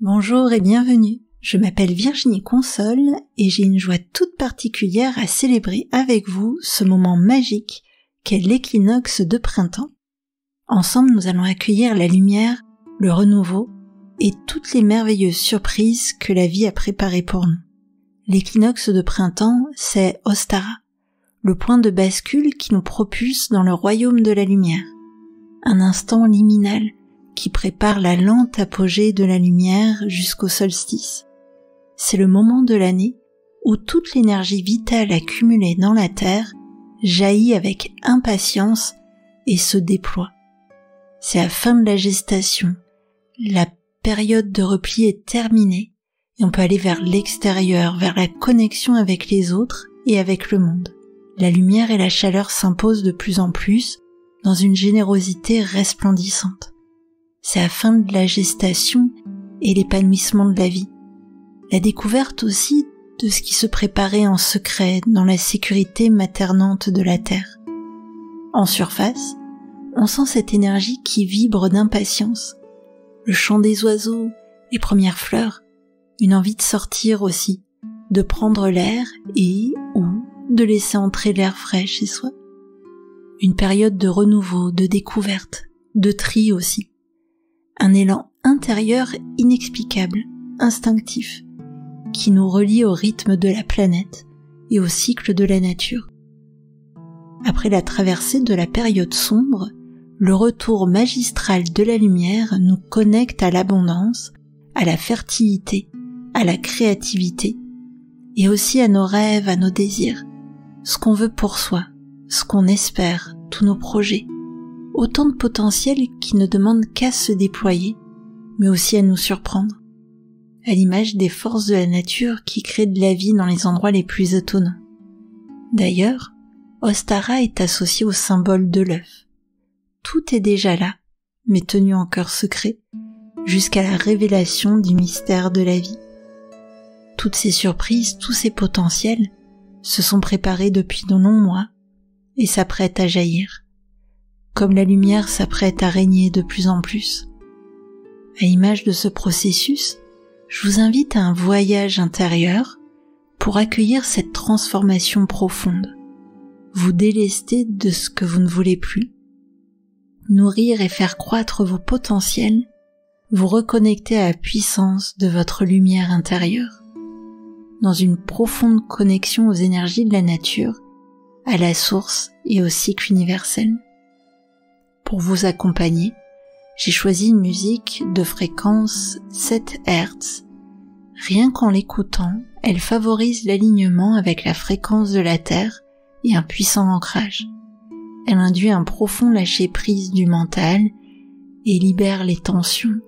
Bonjour et bienvenue, je m'appelle Virginie Console et j'ai une joie toute particulière à célébrer avec vous ce moment magique qu'est l'équinoxe de printemps. Ensemble, nous allons accueillir la lumière, le renouveau et toutes les merveilleuses surprises que la vie a préparées pour nous. L'équinoxe de printemps, c'est Ostara, le point de bascule qui nous propulse dans le royaume de la lumière. Un instant liminal qui prépare la lente apogée de la lumière jusqu'au solstice. C'est le moment de l'année où toute l'énergie vitale accumulée dans la Terre jaillit avec impatience et se déploie. C'est la fin de la gestation, la période de repli est terminée et on peut aller vers l'extérieur, vers la connexion avec les autres et avec le monde. La lumière et la chaleur s'imposent de plus en plus dans une générosité resplendissante. C'est la fin de la gestation et l'épanouissement de la vie. La découverte aussi de ce qui se préparait en secret dans la sécurité maternante de la Terre. En surface, on sent cette énergie qui vibre d'impatience. Le chant des oiseaux, les premières fleurs, une envie de sortir aussi, de prendre l'air et ou de laisser entrer l'air frais chez soi. Une période de renouveau, de découverte, de tri aussi. Un élan intérieur inexplicable, instinctif, qui nous relie au rythme de la planète et au cycle de la nature. Après la traversée de la période sombre, le retour magistral de la lumière nous connecte à l'abondance, à la fertilité, à la créativité, et aussi à nos rêves, à nos désirs, ce qu'on veut pour soi, ce qu'on espère, tous nos projets. Autant de potentiel qui ne demande qu'à se déployer, mais aussi à nous surprendre, à l'image des forces de la nature qui créent de la vie dans les endroits les plus étonnants. D'ailleurs, Ostara est associé au symbole de l'œuf. Tout est déjà là, mais tenu en cœur secret, jusqu'à la révélation du mystère de la vie. Toutes ces surprises, tous ces potentiels, se sont préparés depuis de longs mois et s'apprêtent à jaillir. Comme la lumière s'apprête à régner de plus en plus. À l'image de ce processus, je vous invite à un voyage intérieur pour accueillir cette transformation profonde, vous délester de ce que vous ne voulez plus, nourrir et faire croître vos potentiels, vous reconnecter à la puissance de votre lumière intérieure, dans une profonde connexion aux énergies de la nature, à la source et au cycle universel. Pour vous accompagner, j'ai choisi une musique de fréquence 7 Hz. Rien qu'en l'écoutant, elle favorise l'alignement avec la fréquence de la Terre et un puissant ancrage. Elle induit un profond lâcher-prise du mental et libère les tensions.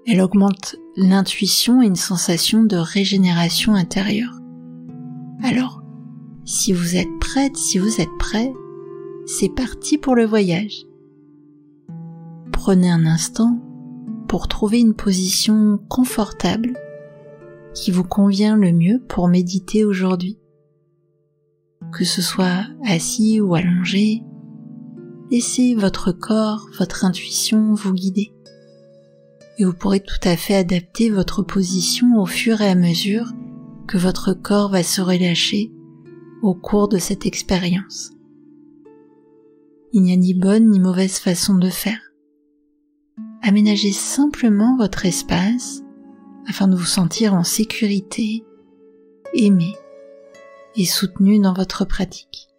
Elle augmente l'intuition et une sensation de régénération intérieure. Alors, si vous êtes prête, si vous êtes prêt, c'est parti pour le voyage. Prenez un instant pour trouver une position confortable qui vous convient le mieux pour méditer aujourd'hui. Que ce soit assis ou allongé, laissez votre corps, votre intuition vous guider. Et vous pourrez tout à fait adapter votre position au fur et à mesure que votre corps va se relâcher au cours de cette expérience. Il n'y a ni bonne ni mauvaise façon de faire. Aménagez simplement votre espace afin de vous sentir en sécurité, aimé et soutenu dans votre pratique.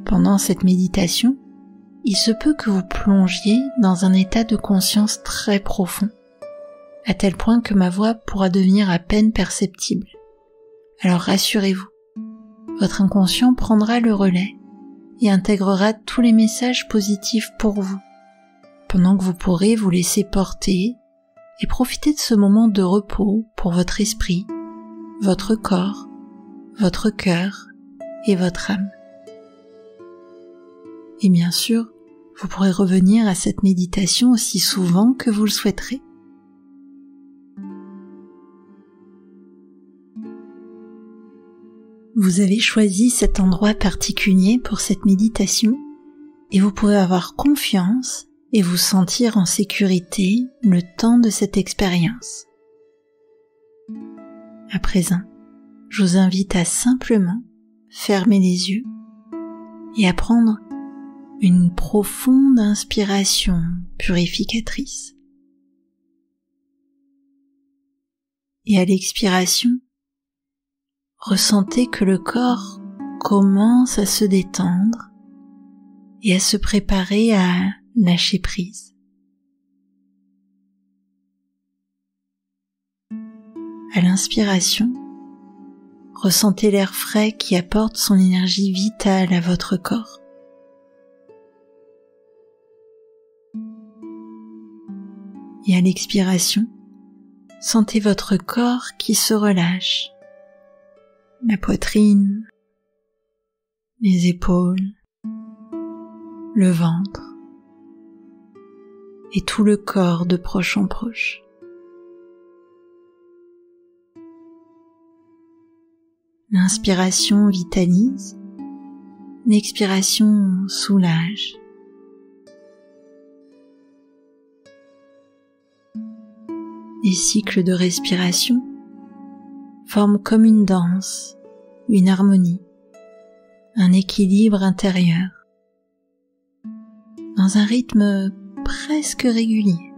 Pendant cette méditation, il se peut que vous plongiez dans un état de conscience très profond, à tel point que ma voix pourra devenir à peine perceptible. Alors rassurez-vous, votre inconscient prendra le relais et intégrera tous les messages positifs pour vous, pendant que vous pourrez vous laisser porter et profiter de ce moment de repos pour votre esprit, votre corps, votre cœur et votre âme. Et bien sûr, vous pourrez revenir à cette méditation aussi souvent que vous le souhaiterez. Vous avez choisi cet endroit particulier pour cette méditation et vous pouvez avoir confiance et vous sentir en sécurité le temps de cette expérience. À présent, je vous invite à simplement fermer les yeux et à prendre une profonde inspiration purificatrice. Et à l'expiration, ressentez que le corps commence à se détendre et à se préparer à lâcher prise. À l'inspiration, ressentez l'air frais qui apporte son énergie vitale à votre corps. Et à l'expiration, sentez votre corps qui se relâche, la poitrine, les épaules, le ventre et tout le corps de proche en proche. L'inspiration vitalise, l'expiration soulage. Les cycles de respiration forment comme une danse, une harmonie, un équilibre intérieur, dans un rythme presque régulier,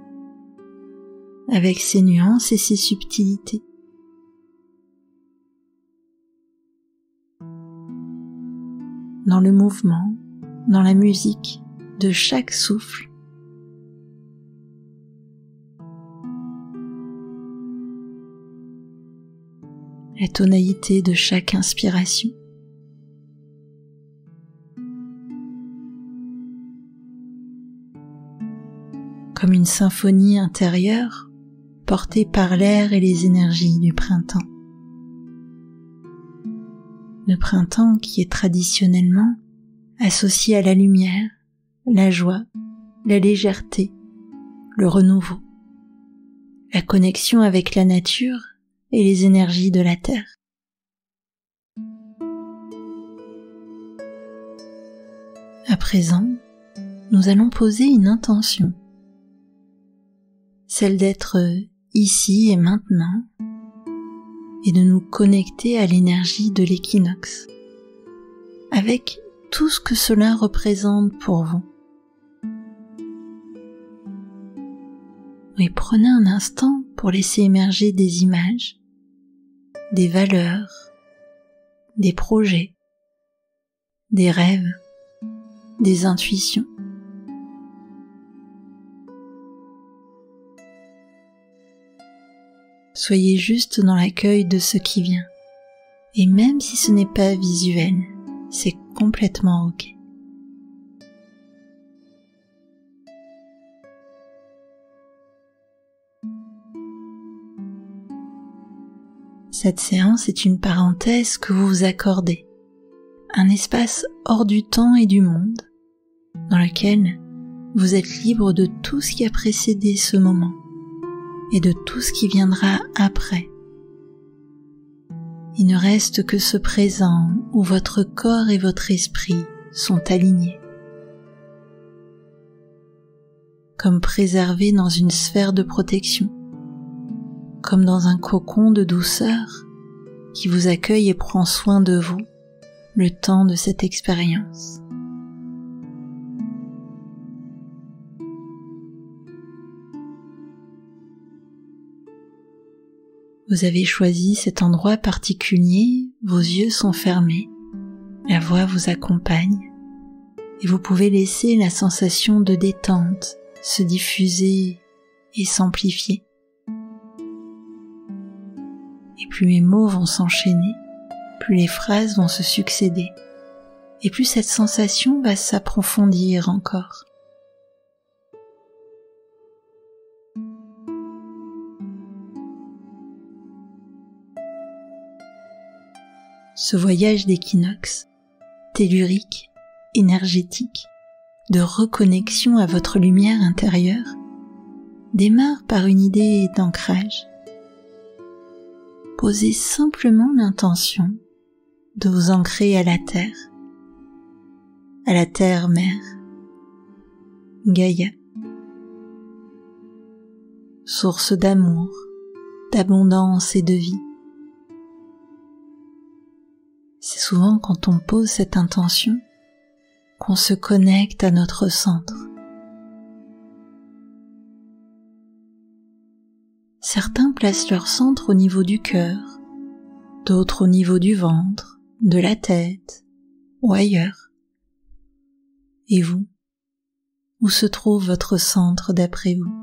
avec ses nuances et ses subtilités. Dans le mouvement, dans la musique de chaque souffle, la tonalité de chaque inspiration. Comme une symphonie intérieure portée par l'air et les énergies du printemps. Le printemps qui est traditionnellement associé à la lumière, la joie, la légèreté, le renouveau, la connexion avec la nature et les énergies de la terre. À présent, nous allons poser une intention, celle d'être ici et maintenant et de nous connecter à l'énergie de l'équinoxe, avec tout ce que cela représente pour vous. Et prenez un instant pour laisser émerger des images, des valeurs, des projets, des rêves, des intuitions. Soyez juste dans l'accueil de ce qui vient, et même si ce n'est pas visuel, c'est complètement ok. Cette séance est une parenthèse que vous vous accordez, un espace hors du temps et du monde, dans lequel vous êtes libre de tout ce qui a précédé ce moment et de tout ce qui viendra après. Il ne reste que ce présent où votre corps et votre esprit sont alignés, comme préservés dans une sphère de protection, comme dans un cocon de douceur qui vous accueille et prend soin de vous le temps de cette expérience. Vous avez choisi cet endroit particulier, vos yeux sont fermés, la voix vous accompagne et vous pouvez laisser la sensation de détente se diffuser et s'amplifier. Et plus les mots vont s'enchaîner, plus les phrases vont se succéder, et plus cette sensation va s'approfondir encore. Ce voyage d'équinoxe, tellurique, énergétique, de reconnexion à votre lumière intérieure, démarre par une idée d'ancrage. Posez simplement l'intention de vous ancrer à la terre mère, Gaïa, source d'amour, d'abondance et de vie. C'est souvent quand on pose cette intention qu'on se connecte à notre centre. Certains placent leur centre au niveau du cœur, d'autres au niveau du ventre, de la tête ou ailleurs. Et vous, où se trouve votre centre d'après vous?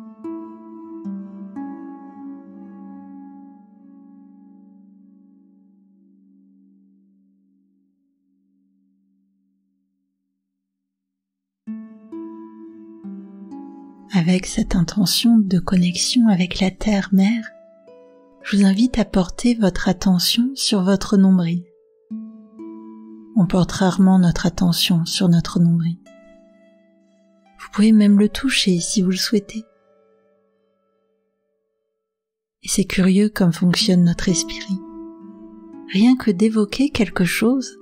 Avec cette intention de connexion avec la Terre-Mère, je vous invite à porter votre attention sur votre nombril. On porte rarement notre attention sur notre nombril. Vous pouvez même le toucher si vous le souhaitez. Et c'est curieux comme fonctionne notre esprit. Rien que d'évoquer quelque chose,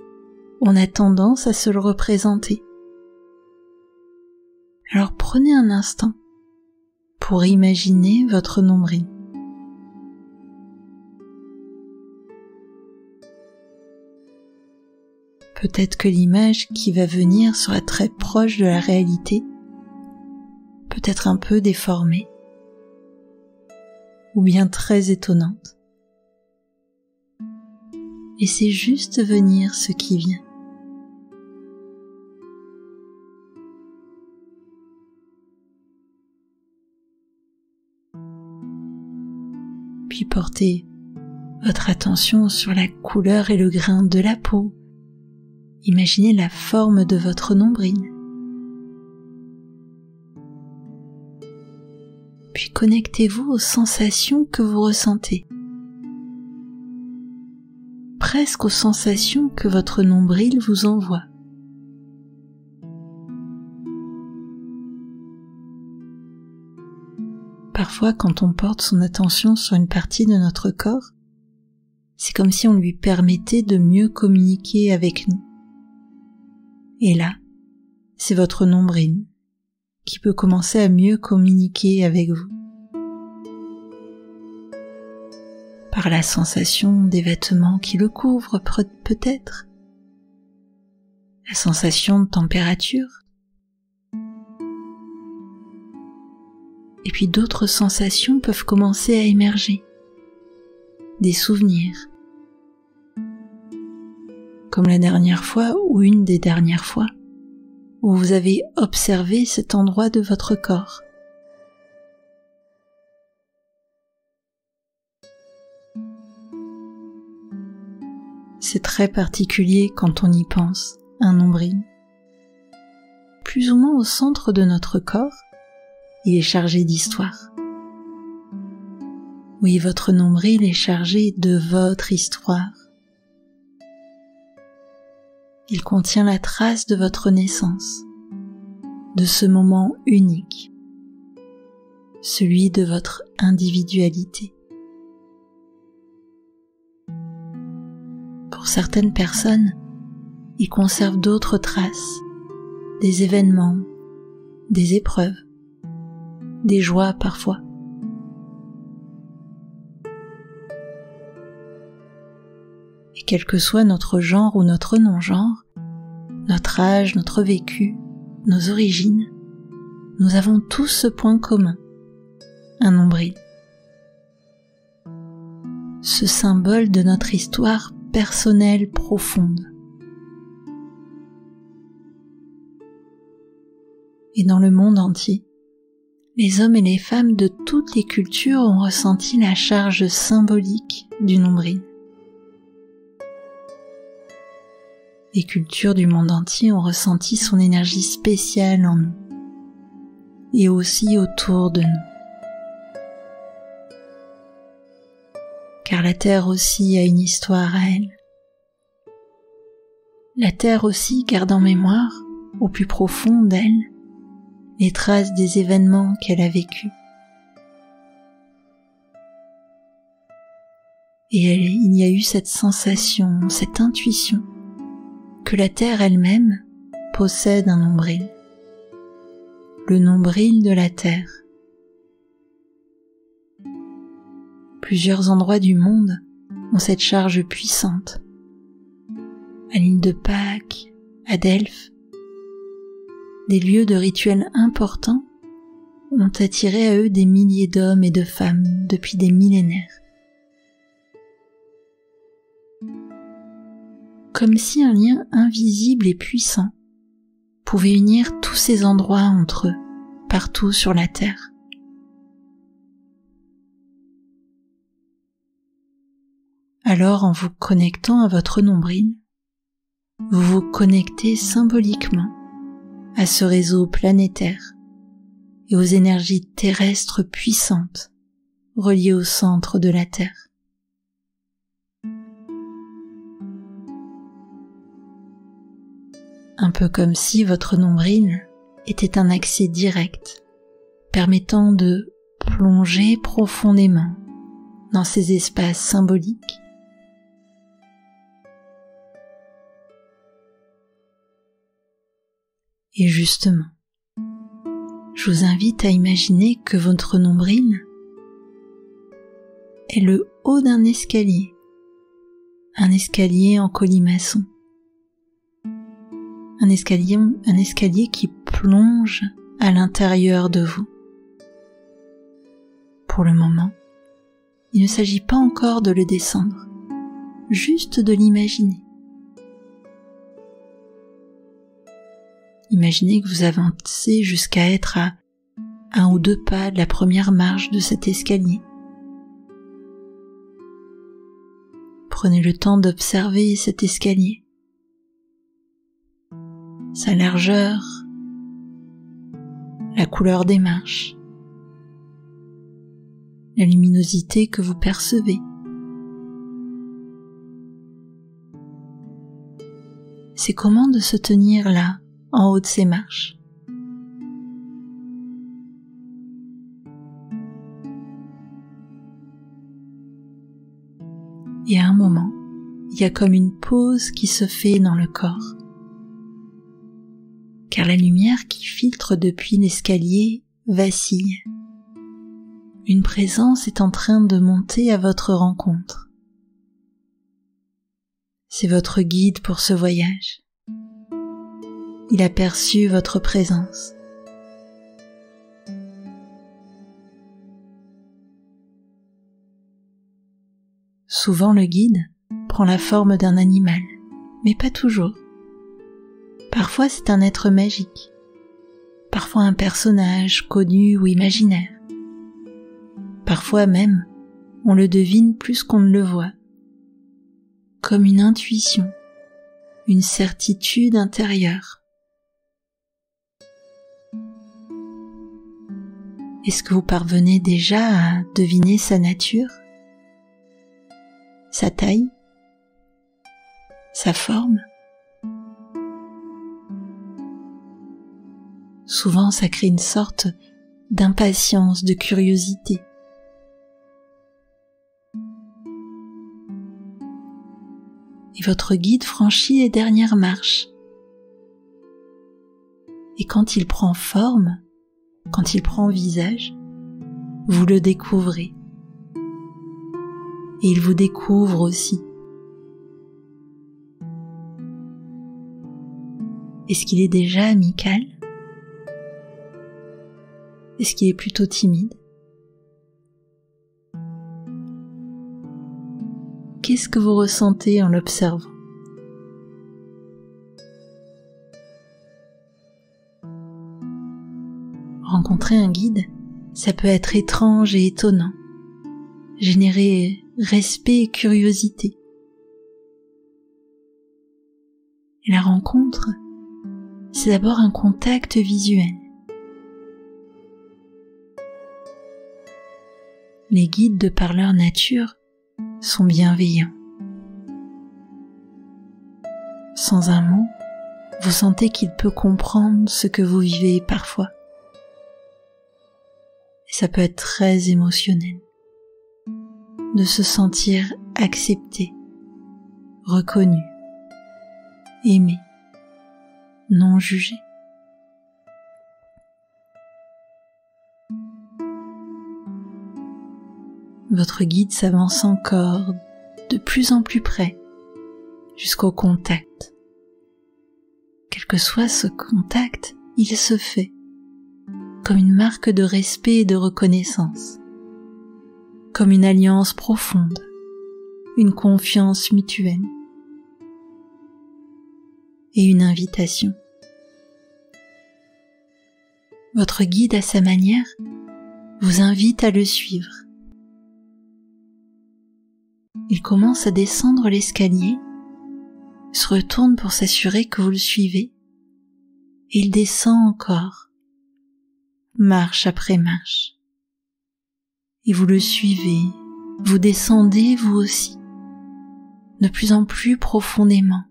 on a tendance à se le représenter. Alors prenez un instant pour imaginer votre nombril. Peut-être que l'image qui va venir sera très proche de la réalité, peut-être un peu déformée, ou bien très étonnante. Laissez juste venir ce qui vient. Puis portez votre attention sur la couleur et le grain de la peau. Imaginez la forme de votre nombril. Puis connectez-vous aux sensations que vous ressentez. Presque aux sensations que votre nombril vous envoie. Parfois, quand on porte son attention sur une partie de notre corps, c'est comme si on lui permettait de mieux communiquer avec nous. Et là, c'est votre nombril qui peut commencer à mieux communiquer avec vous. Par la sensation des vêtements qui le couvrent peut-être, la sensation de température, et puis d'autres sensations peuvent commencer à émerger, des souvenirs, comme la dernière fois ou une des dernières fois où vous avez observé cet endroit de votre corps. C'est très particulier quand on y pense, un nombril. Plus ou moins au centre de notre corps, il est chargé d'histoire. Oui, votre nombril est chargé de votre histoire. Il contient la trace de votre naissance, de ce moment unique, celui de votre individualité. Pour certaines personnes, il conserve d'autres traces, des événements, des épreuves, des joies parfois. Et quel que soit notre genre ou notre non-genre, notre âge, notre vécu, nos origines, nous avons tous ce point commun, un nombril. Ce symbole de notre histoire personnelle profonde. Et dans le monde entier, les hommes et les femmes de toutes les cultures ont ressenti la charge symbolique du nombril. Les cultures du monde entier ont ressenti son énergie spéciale en nous et aussi autour de nous. Car la Terre aussi a une histoire à elle. La Terre aussi garde en mémoire, au plus profond d'elle, les traces des événements qu'elle a vécus. Et il y a eu cette sensation, cette intuition, que la Terre elle-même possède un nombril, le nombril de la Terre. Plusieurs endroits du monde ont cette charge puissante. À l'île de Pâques, à Delphes, des lieux de rituels importants ont attiré à eux des milliers d'hommes et de femmes depuis des millénaires. Comme si un lien invisible et puissant pouvait unir tous ces endroits entre eux, partout sur la terre. Alors, en vous connectant à votre nombril, vous vous connectez symboliquement à ce réseau planétaire et aux énergies terrestres puissantes reliées au centre de la Terre. Un peu comme si votre nombril était un accès direct, permettant de plonger profondément dans ces espaces symboliques. Et justement, je vous invite à imaginer que votre nombril est le haut d'un escalier, un escalier en colimaçon, un escalier qui plonge à l'intérieur de vous. Pour le moment, il ne s'agit pas encore de le descendre, juste de l'imaginer. Imaginez que vous avancez jusqu'à être à 1 ou 2 pas de la première marche de cet escalier. Prenez le temps d'observer cet escalier, sa largeur, la couleur des marches, la luminosité que vous percevez. C'est comment de se tenir là, en haut de ces marches. Et à un moment, il y a comme une pause qui se fait dans le corps. Car la lumière qui filtre depuis l'escalier vacille. Une présence est en train de monter à votre rencontre. C'est votre guide pour ce voyage. Il a perçu votre présence. Souvent le guide prend la forme d'un animal, mais pas toujours. Parfois c'est un être magique, parfois un personnage connu ou imaginaire. Parfois même, on le devine plus qu'on ne le voit, comme une intuition, une certitude intérieure. Est-ce que vous parvenez déjà à deviner sa nature, sa taille, sa forme? Souvent, ça crée une sorte d'impatience, de curiosité. Et votre guide franchit les dernières marches. Et quand il prend forme, quand il prend visage, vous le découvrez. Et il vous découvre aussi. Est-ce qu'il est déjà amical? Est-ce qu'il est plutôt timide? Qu'est-ce que vous ressentez en l'observant? Rencontrer un guide, ça peut être étrange et étonnant, générer respect et curiosité. Et la rencontre, c'est d'abord un contact visuel. Les guides, de par leur nature, sont bienveillants. Sans un mot, vous sentez qu'il peut comprendre ce que vous vivez parfois. Et ça peut être très émotionnel de se sentir accepté, reconnu, aimé, non jugé. Votre guide s'avance encore de plus en plus près jusqu'au contact. Quel que soit ce contact, il se fait comme une marque de respect et de reconnaissance, comme une alliance profonde, une confiance mutuelle et une invitation. Votre guide, à sa manière, vous invite à le suivre. Il commence à descendre l'escalier, se retourne pour s'assurer que vous le suivez, et il descend encore, marche après marche. Et vous le suivez, vous descendez vous aussi, de plus en plus profondément,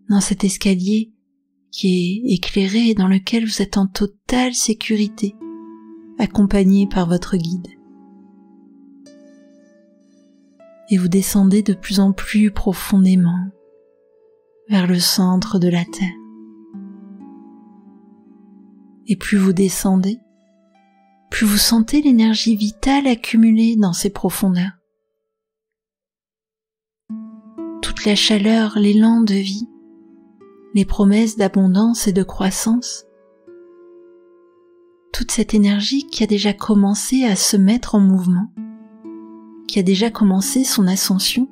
dans cet escalier qui est éclairé et dans lequel vous êtes en totale sécurité, accompagné par votre guide. Et vous descendez de plus en plus profondément vers le centre de la Terre. Et plus vous descendez, plus vous sentez l'énergie vitale accumulée dans ces profondeurs. Toute la chaleur, l'élan de vie, les promesses d'abondance et de croissance, toute cette énergie qui a déjà commencé à se mettre en mouvement, qui a déjà commencé son ascension.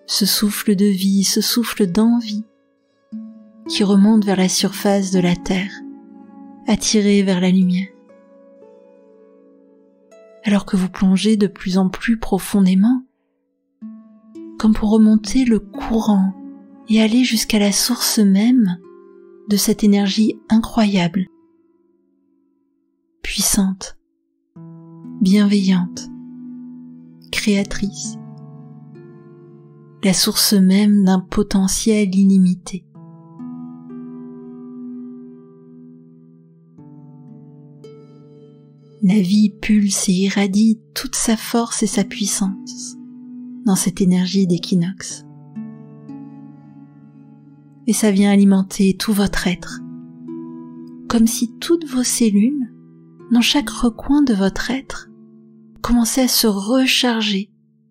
Ce souffle de vie, ce souffle d'envie qui remonte vers la surface de la Terre, attiré vers la lumière. Alors que vous plongez de plus en plus profondément, comme pour remonter le courant et aller jusqu'à la source même de cette énergie incroyable, puissante, bienveillante, créatrice, la source même d'un potentiel illimité. La vie pulse et irradie toute sa force et sa puissance dans cette énergie d'équinoxe. Et ça vient alimenter tout votre être, comme si toutes vos cellules, dans chaque recoin de votre être, commençaient à se recharger,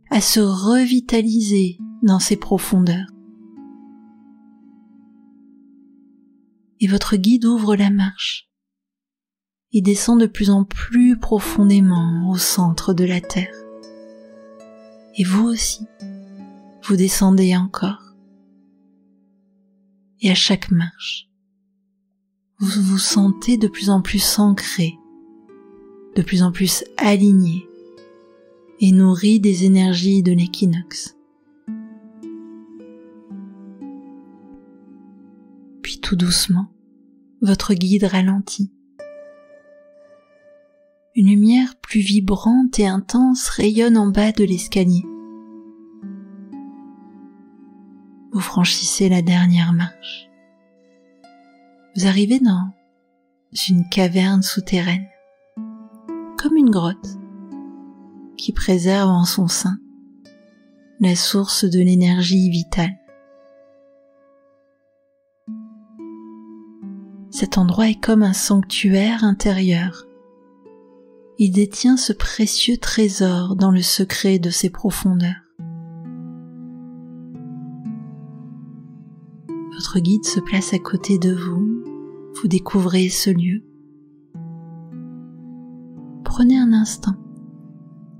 à se revitaliser dans ces profondeurs. Et votre guide ouvre la marche et descend de plus en plus profondément au centre de la Terre. Et vous aussi, vous descendez encore. Et à chaque marche, vous vous sentez de plus en plus ancré, de plus en plus aligné et nourri des énergies de l'équinoxe. Puis tout doucement, votre guide ralentit. Une lumière plus vibrante et intense rayonne en bas de l'escalier. Vous franchissez la dernière marche. Vous arrivez dans une caverne souterraine, comme une grotte, qui préserve en son sein la source de l'énergie vitale. Cet endroit est comme un sanctuaire intérieur. Il détient ce précieux trésor dans le secret de ses profondeurs. Votre guide se place à côté de vous, vous découvrez ce lieu. Prenez un instant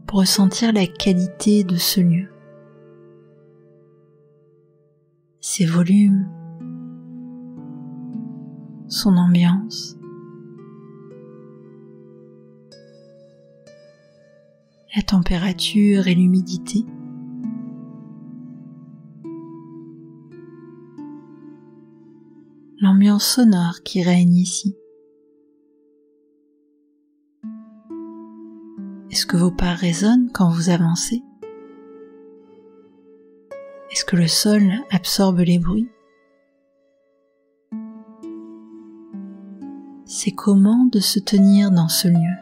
pour ressentir la qualité de ce lieu. Ses volumes, son ambiance, la température et l'humidité. L'ambiance sonore qui règne ici. Est-ce que vos pas résonnent quand vous avancez? Est-ce que le sol absorbe les bruits? C'est comment de se tenir dans ce lieu,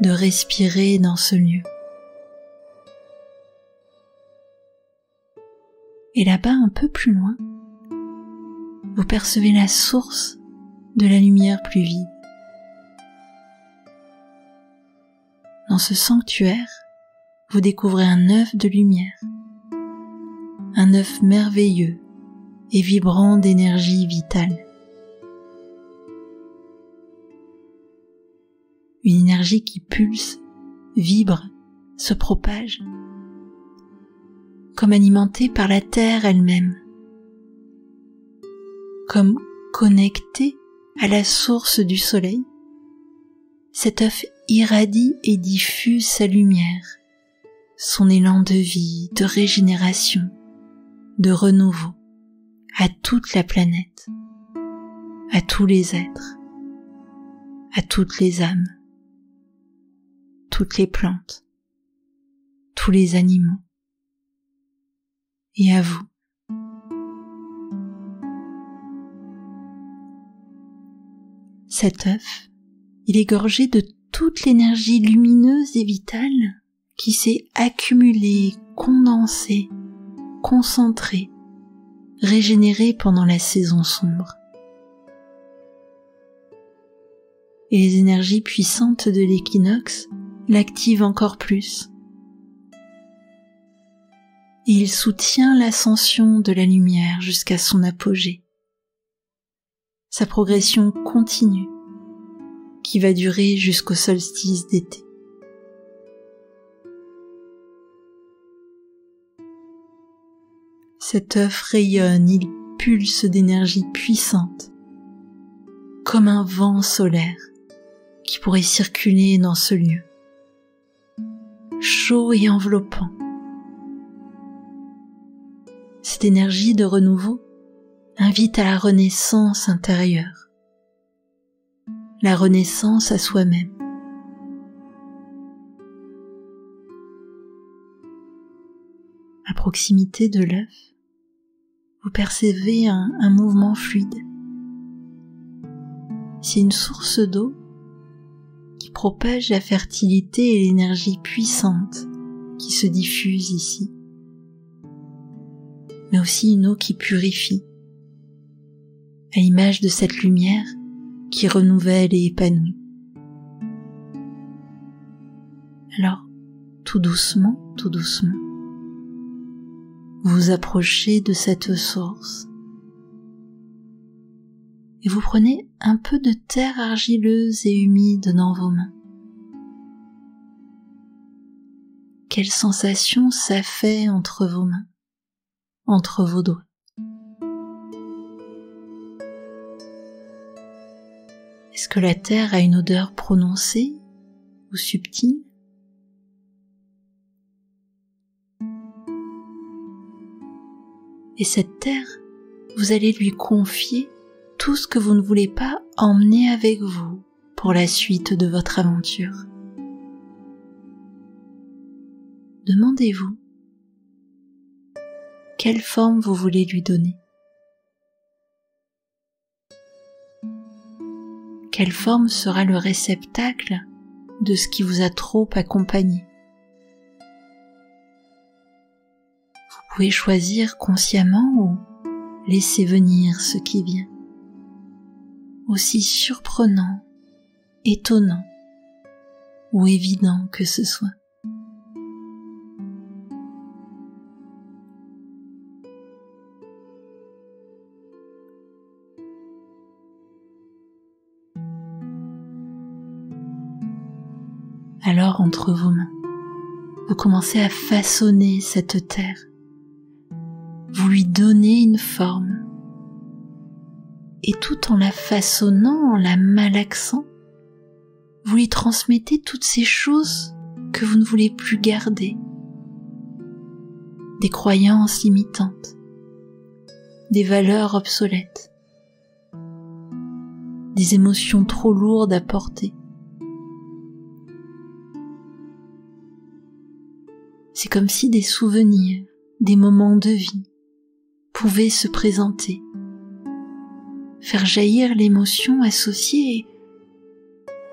de respirer dans ce lieu. Et là-bas, un peu plus loin, vous percevez la source de la lumière plus vive. ce sanctuaire, vous découvrez un œuf de lumière, un œuf merveilleux et vibrant d'énergie vitale. Une énergie qui pulse, vibre, se propage, comme alimentée par la terre elle-même, comme connectée à la source du soleil. Cet œuf irradie et diffuse sa lumière, son élan de vie, de régénération, de renouveau à toute la planète, à tous les êtres, à toutes les âmes, toutes les plantes, tous les animaux, et à vous. Cet œuf, il est gorgé de toute l'énergie lumineuse et vitale qui s'est accumulée, condensée, concentrée, régénérée pendant la saison sombre. Et les énergies puissantes de l'équinoxe l'activent encore plus. Et il soutient l'ascension de la lumière jusqu'à son apogée. Sa progression continue, qui va durer jusqu'au solstice d'été. Cet œuf rayonne, il pulse d'énergie puissante, comme un vent solaire qui pourrait circuler dans ce lieu, chaud et enveloppant. Cette énergie de renouveau invite à la renaissance intérieure, la renaissance à soi-même. À proximité de l'œuf, vous percevez un mouvement fluide. C'est une source d'eau qui propage la fertilité et l'énergie puissante qui se diffuse ici, mais aussi une eau qui purifie, à l'image de cette lumière qui renouvelle et épanouit. Alors, tout doucement, vous approchez de cette source et vous prenez un peu de terre argileuse et humide dans vos mains. Quelle sensation ça fait entre vos mains, entre vos doigts? Est-ce que la terre a une odeur prononcée ou subtile? Et cette terre, vous allez lui confier tout ce que vous ne voulez pas emmener avec vous pour la suite de votre aventure. Demandez-vous quelle forme vous voulez lui donner. Quelle forme sera le réceptacle de ce qui vous a trop accompagné? Vous pouvez choisir consciemment ou laisser venir ce qui vient, aussi surprenant, étonnant ou évident que ce soit. Alors entre vos mains, vous commencez à façonner cette terre. Vous lui donnez une forme. Et tout en la façonnant, en la malaxant, vous lui transmettez toutes ces choses que vous ne voulez plus garder. Des croyances limitantes, des valeurs obsolètes, des émotions trop lourdes à porter. C'est comme si des souvenirs, des moments de vie pouvaient se présenter, faire jaillir l'émotion associée,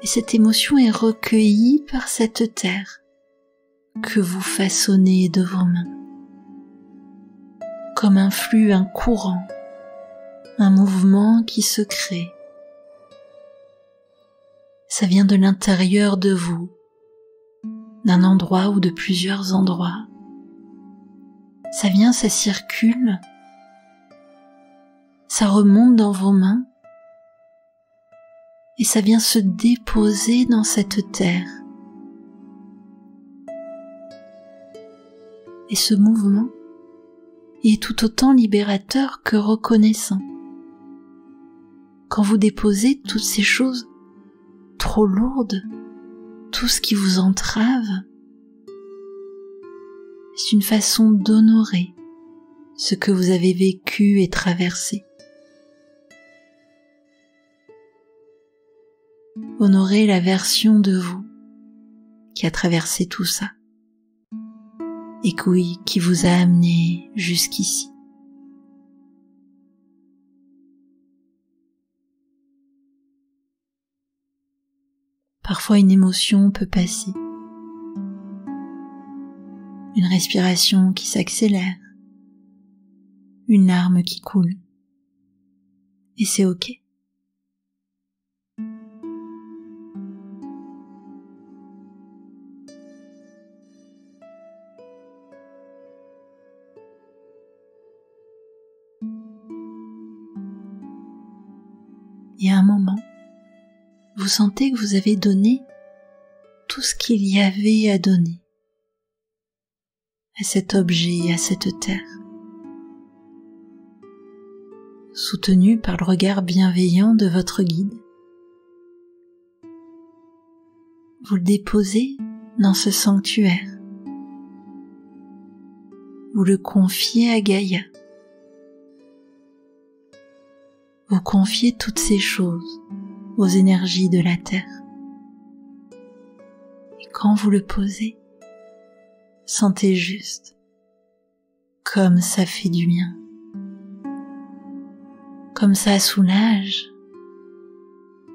et cette émotion est recueillie par cette terre que vous façonnez de vos mains, comme un flux, un courant, un mouvement qui se crée. Ça vient de l'intérieur de vous, d'un endroit ou de plusieurs endroits. Ça vient, ça circule, ça remonte dans vos mains et ça vient se déposer dans cette terre. Et ce mouvement est tout autant libérateur que reconnaissant. Quand vous déposez toutes ces choses trop lourdes, tout ce qui vous entrave, c'est une façon d'honorer ce que vous avez vécu et traversé. Honorer la version de vous qui a traversé tout ça et qui vous a amené jusqu'ici. Parfois une émotion peut passer, une respiration qui s'accélère, une larme qui coule, et c'est ok. Et à un moment, vous sentez que vous avez donné tout ce qu'il y avait à donner à cet objet, à cette terre. Soutenu par le regard bienveillant de votre guide, vous le déposez dans ce sanctuaire. Vous le confiez à Gaïa. Vous confiez toutes ces choses aux énergies de la terre. Et quand vous le posez, sentez juste comme ça fait du bien, comme ça soulage,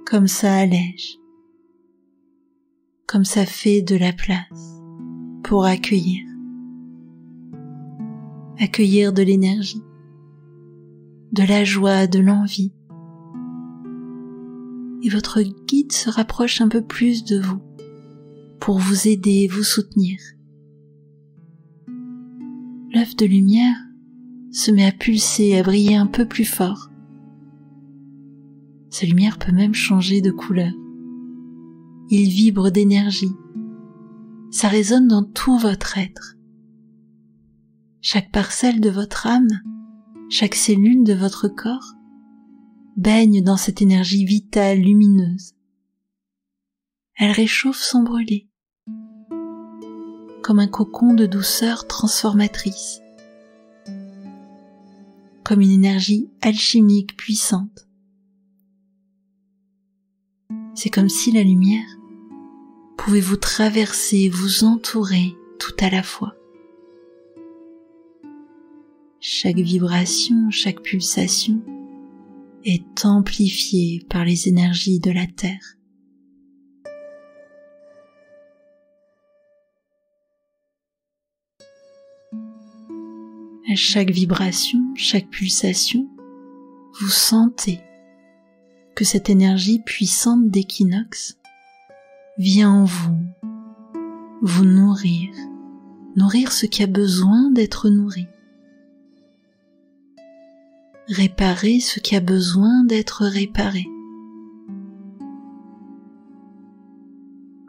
comme ça allège, comme ça fait de la place pour accueillir de l'énergie, de la joie, de l'envie. Et votre guide se rapproche un peu plus de vous pour vous aider, vous soutenir. L'œuf de lumière se met à pulser, à briller un peu plus fort. Sa lumière peut même changer de couleur. Il vibre d'énergie. Ça résonne dans tout votre être. Chaque parcelle de votre âme, chaque cellule de votre corps baigne dans cette énergie vitale, lumineuse. Elle réchauffe sans brûler, comme un cocon de douceur transformatrice, comme une énergie alchimique puissante. C'est comme si la lumière pouvait vous traverser, vous entourer tout à la fois. Chaque vibration, chaque pulsation est amplifiée par les énergies de la Terre. À chaque vibration, chaque pulsation, vous sentez que cette énergie puissante d'équinoxe vient en vous nourrir ce qui a besoin d'être nourri, réparer ce qui a besoin d'être réparé,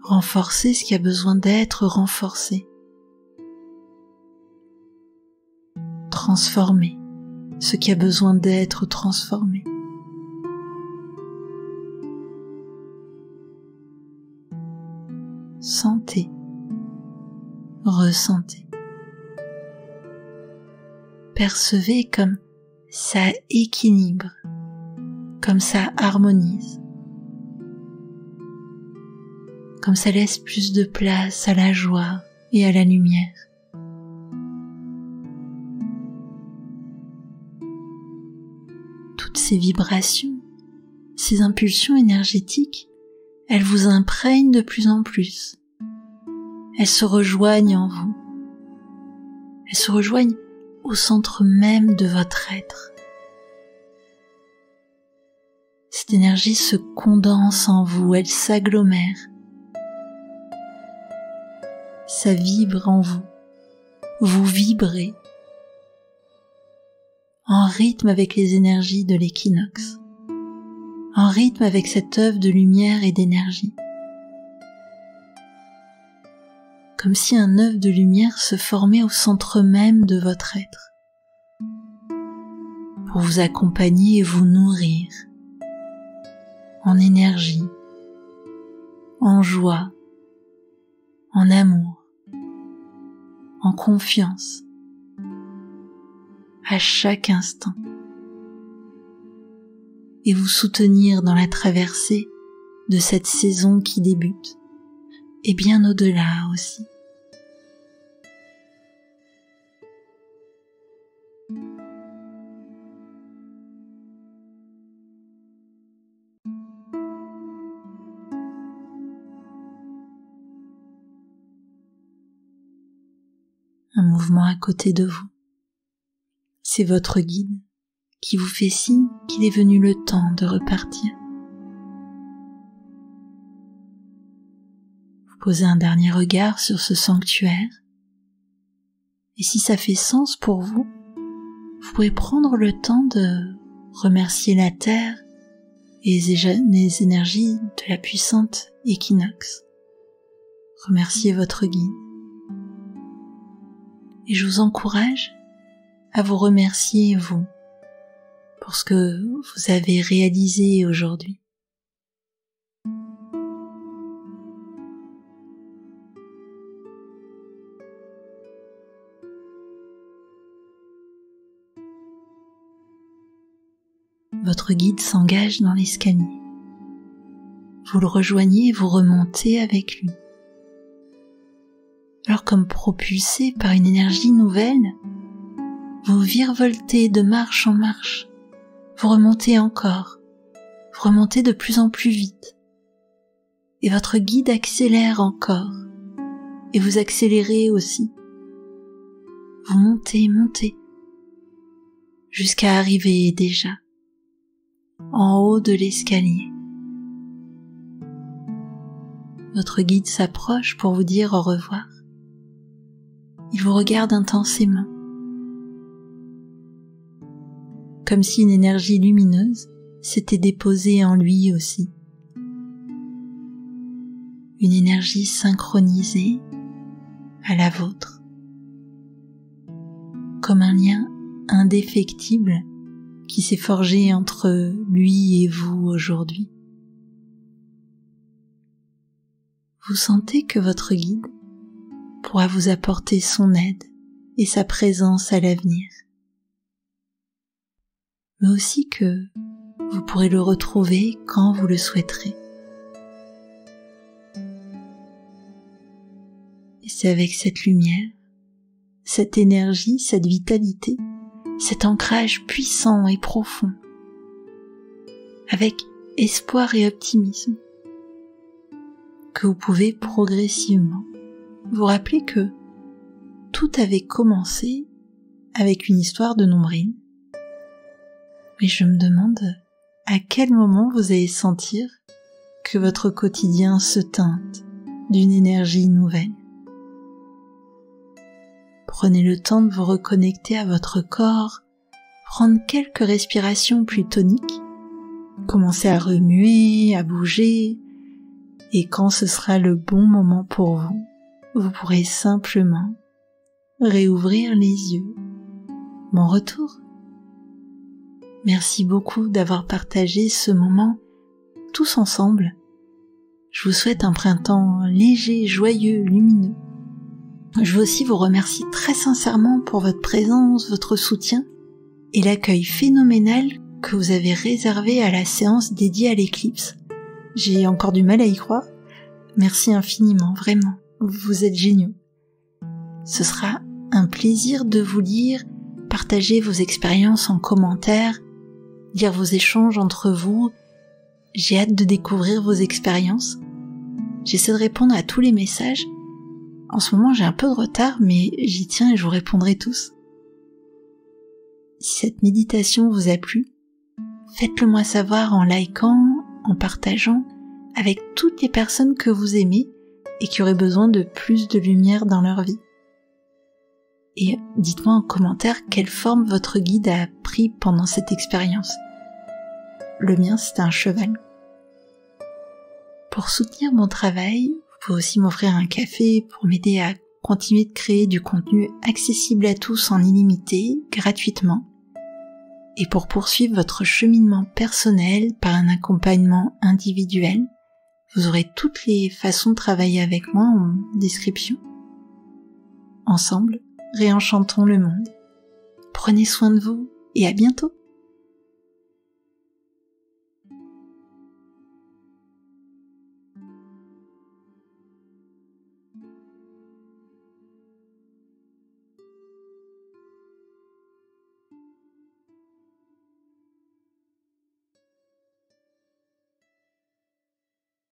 renforcer ce qui a besoin d'être renforcé, transformer ce qui a besoin d'être transformé. Sentez, ressentez, percevez comme ça équilibre, comme ça harmonise, comme ça laisse plus de place à la joie et à la lumière. Toutes ces vibrations, ces impulsions énergétiques, elles vous imprègnent de plus en plus. Elles se rejoignent en vous. Elles se rejoignent au centre même de votre être. Cette énergie se condense en vous, elle s'agglomère. ça vibre en vous. Vous vibrez en rythme avec les énergies de l'équinoxe, en rythme avec cette œuvre de lumière et d'énergie. Comme si un œuf de lumière se formait au centre même de votre être, pour vous accompagner et vous nourrir en énergie, en joie, en amour, en confiance, à chaque instant, et vous soutenir dans la traversée de cette saison qui débute, et bien au-delà aussi. Un mouvement à côté de vous. C'est votre guide qui vous fait signe qu'il est venu le temps de repartir. Vous posez un dernier regard sur ce sanctuaire, et si ça fait sens pour vous, vous pouvez prendre le temps de remercier la Terre et les énergies de la puissante équinoxe. Remerciez votre guide. Et je vous encourage à vous remercier, vous, pour ce que vous avez réalisé aujourd'hui. Votre guide s'engage dans l'escalier. Vous le rejoignez et vous remontez avec lui. Alors, comme propulsé par une énergie nouvelle, vous virevoltez de marche en marche, vous remontez encore, vous remontez de plus en plus vite, et votre guide accélère encore, et vous accélérez aussi. Vous montez, jusqu'à arriver déjà en haut de l'escalier. Votre guide s'approche pour vous dire au revoir. Il vous regarde intensément, comme si une énergie lumineuse s'était déposée en lui aussi. Une énergie synchronisée à la vôtre, comme un lien indéfectible qui s'est forgé entre lui et vous aujourd'hui. Vous sentez que votre guide pourra vous apporter son aide et sa présence à l'avenir, mais aussi que vous pourrez le retrouver quand vous le souhaiterez. Et c'est avec cette lumière, cette énergie, cette vitalité, cet ancrage puissant et profond, avec espoir et optimisme, que vous pouvez progressivement vous rappeler que tout avait commencé avec une histoire de nombril. Mais je me demande à quel moment vous allez sentir que votre quotidien se teinte d'une énergie nouvelle. Prenez le temps de vous reconnecter à votre corps, prendre quelques respirations plus toniques, commencez à remuer, à bouger, et quand ce sera le bon moment pour vous, vous pourrez simplement réouvrir les yeux. Mon retour. Merci beaucoup d'avoir partagé ce moment tous ensemble. Je vous souhaite un printemps léger, joyeux, lumineux. Je veux aussi vous remercier très sincèrement pour votre présence, votre soutien et l'accueil phénoménal que vous avez réservé à la séance dédiée à l'éclipse. J'ai encore du mal à y croire. Merci infiniment, vraiment. Vous êtes géniaux. Ce sera un plaisir de vous lire, partager vos expériences en commentaire, lire vos échanges entre vous. J'ai hâte de découvrir vos expériences. J'essaie de répondre à tous les messages. En ce moment, j'ai un peu de retard, mais j'y tiens et je vous répondrai tous. Si cette méditation vous a plu, faites-le moi savoir en likant, en partageant avec toutes les personnes que vous aimez et qui auraient besoin de plus de lumière dans leur vie. Et dites-moi en commentaire quelle forme votre guide a pris pendant cette expérience. Le mien, c'était un cheval. Pour soutenir mon travail, vous pouvez aussi m'offrir un café pour m'aider à continuer de créer du contenu accessible à tous en illimité, gratuitement. Et pour poursuivre votre cheminement personnel par un accompagnement individuel, vous aurez toutes les façons de travailler avec moi en description. Ensemble, réenchantons le monde. Prenez soin de vous et à bientôt.